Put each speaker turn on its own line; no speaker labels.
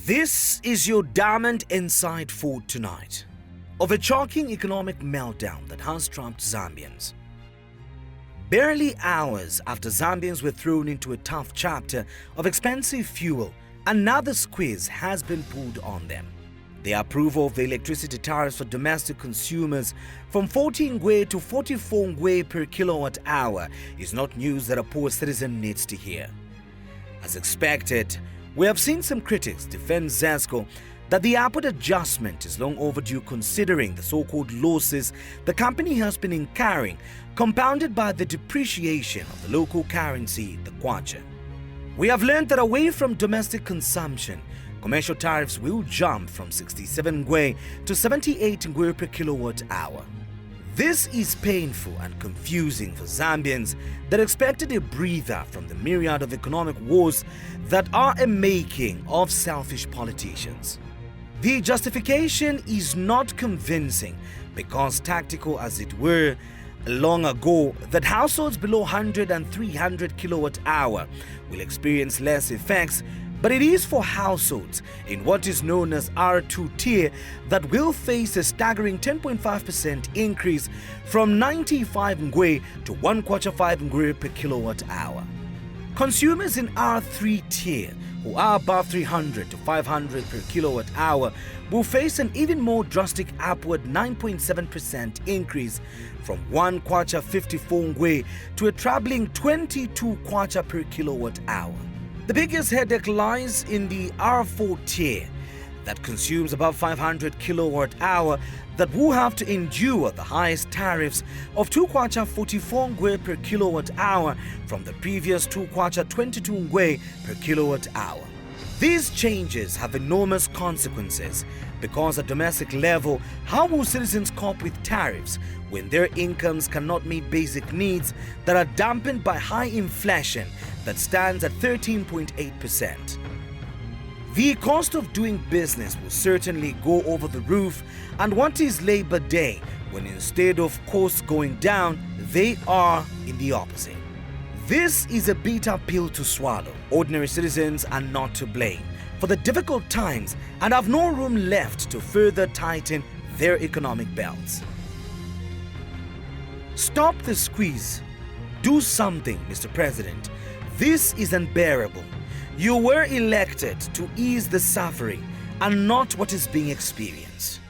This is your Diamond Inside for tonight, of a shocking economic meltdown that has trapped Zambians. Barely hours after Zambians were thrown into a tough chapter of expensive fuel, another squeeze has been pulled on them. The approval of the electricity tariffs for domestic consumers from 14 ngwe to 44 ngwe per kilowatt hour is not news that a poor citizen needs to hear. As expected, we have seen some critics defend ZESCO that the upward adjustment is long overdue considering the so-called losses the company has been incurring, compounded by the depreciation of the local currency, the kwacha. We have learned that away from domestic consumption, commercial tariffs will jump from 67 ngwe to 78 ngwe per kilowatt hour. This is painful and confusing for Zambians that expected a breather from the myriad of economic wars that are a making of selfish politicians. The justification is not convincing because, tactical as it were, long ago that households below 100 and 300 kilowatt hour will experience less effects, but it is for households in what is known as R2 tier that will face a staggering 10.5% increase from 95 ngwe to 1.5 ngwe per kilowatt hour. Consumers in R3 tier who are above 300 to 500 per kilowatt hour will face an even more drastic upward 9.7% increase from 1 kwacha 54 ngwe to a troubling 22 kwacha per kilowatt hour. The biggest headache lies in the R4 tier that consumes above 500 kilowatt hour that will have to endure the highest tariffs of 2 kwacha 44 ngwe per kilowatt hour from the previous 2 kwacha 22 ngwe per kilowatt hour. These changes have enormous consequences because at domestic level, how will citizens cope with tariffs when their incomes cannot meet basic needs that are dampened by high inflation that stands at 13.8%? The cost of doing business will certainly go over the roof, and what is Labor Day when instead of costs going down, they are in the opposite? This is a bitter pill to swallow. Ordinary citizens are not to blame for the difficult times and have no room left to further tighten their economic belts. Stop the squeeze. Do something, Mr. President. This is unbearable. You were elected to ease the suffering and not what is being experienced.